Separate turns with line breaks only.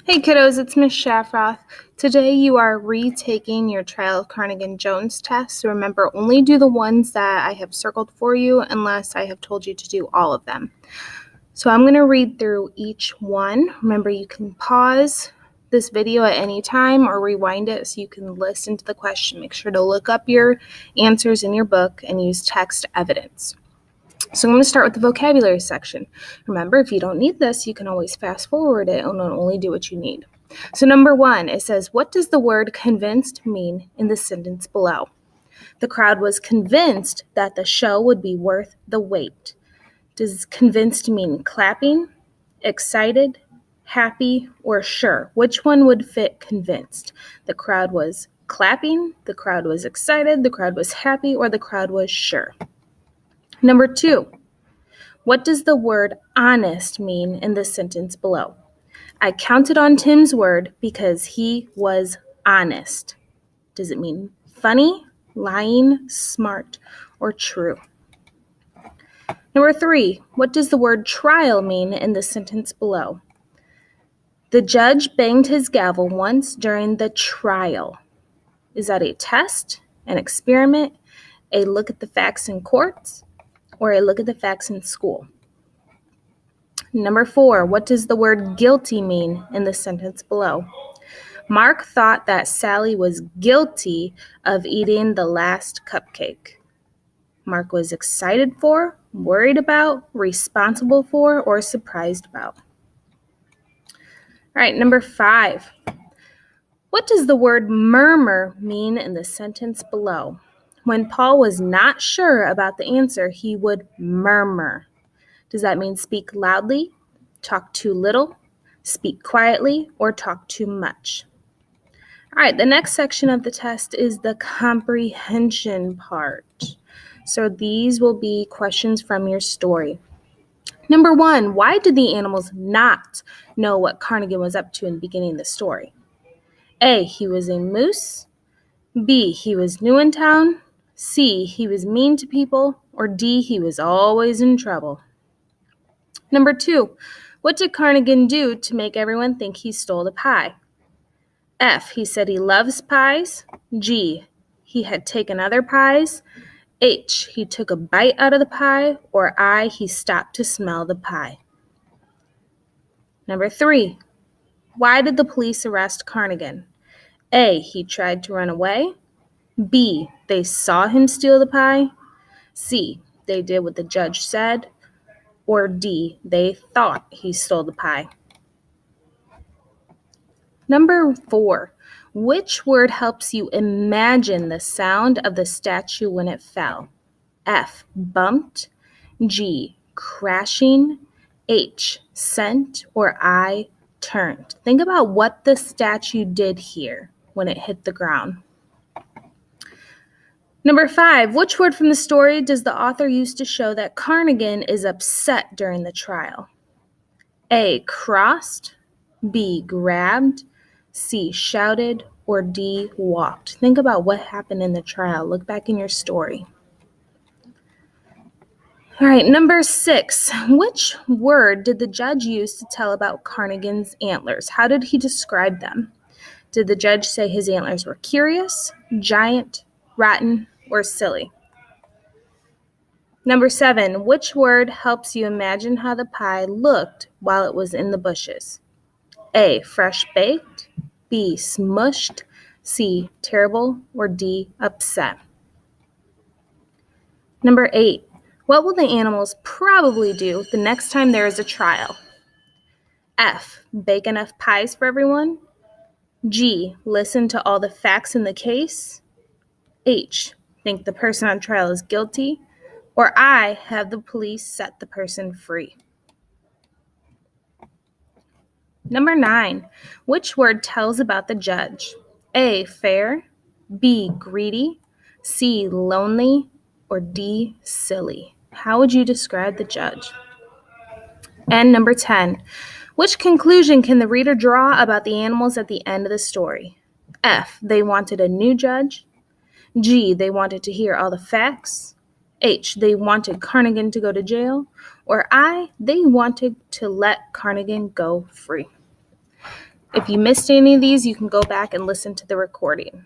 Hey kiddos, it's Miss Shafroth. Today you are retaking your trial of Cardigan-Jones test. So remember, only do the ones that I have circled for you unless I have told you to do all of them. So I'm going to read through each one. Remember, you can pause this video at any time or rewind it so you can listen to the question. Make sure to look up your answers in your book and use text evidence. So I'm going to start with the vocabulary section. Remember, if you don't need this, you can always fast forward it and only do what you need. So number 1, it says, what does the word convinced mean in the sentence below? The crowd was convinced that the show would be worth the wait. Does convinced mean clapping, excited, happy, or sure? Which one would fit convinced? The crowd was clapping, the crowd was excited, the crowd was happy, or the crowd was sure? Number 2, what does the word honest mean in the sentence below? I counted on Tim's word because he was honest. Does it mean funny, lying, smart, or true? Number 3, what does the word trial mean in the sentence below? The judge banged his gavel once during the trial. Is that a test, an experiment, a look at the facts in court, or a look at the facts in school? Number 4, what does the word guilty mean in the sentence below? Mark thought that Sally was guilty of eating the last cupcake. Mark was excited for, worried about, responsible for, or surprised about. All right, number 5. What does the word murmur mean in the sentence below? When Paul was not sure about the answer, he would murmur. Does that mean speak loudly, talk too little, speak quietly, or talk too much? All right, the next section of the test is the comprehension part. So these will be questions from your story. Number 1, why did the animals not know what Cardigan was up to in the beginning of the story? A, he was a moose. B, he was new in town. C, he was mean to people. Or D, he was always in trouble. Number 2, what did Cardigan do to make everyone think he stole the pie? F, he said he loves pies. G, he had taken other pies. H, he took a bite out of the pie. Or I, he stopped to smell the pie. Number 3, why did the police arrest Cardigan? A, he tried to run away. B, they saw him steal the pie. C, they did what the judge said. Or D, they thought he stole the pie. Number 4, which word helps you imagine the sound of the statue when it fell? F, bumped. G, crashing. H, sent. Or I, turned. Think about what the statue did here when it hit the ground. Number 5, which word from the story does the author use to show that Cardigan is upset during the trial? A, crossed. B, grabbed. C, shouted. Or D, walked. Think about what happened in the trial. Look back in your story. All right, number 6, which word did the judge use to tell about Cardigan's antlers? How did he describe them? Did the judge say his antlers were curious, giant, rotten, or silly? Number 7, which word helps you imagine how the pie looked while it was in the bushes? A, fresh baked. B, smushed. C, terrible. Or D, upset. Number 8, what will the animals probably do the next time there is a trial? F, bake enough pies for everyone. G, listen to all the facts in the case. H, think the person on trial is guilty. Or I, have the police set the person free. Number 9, which word tells about the judge? A, fair. B, greedy. C, lonely. Or D, silly. How would you describe the judge? And number 10, which conclusion can the reader draw about the animals at the end of the story? F, they wanted a new judge. G, they wanted to hear all the facts. H, they wanted Cardigan to go to jail. Or I, they wanted to let Cardigan go free. If you missed any of these, you can go back and listen to the recording.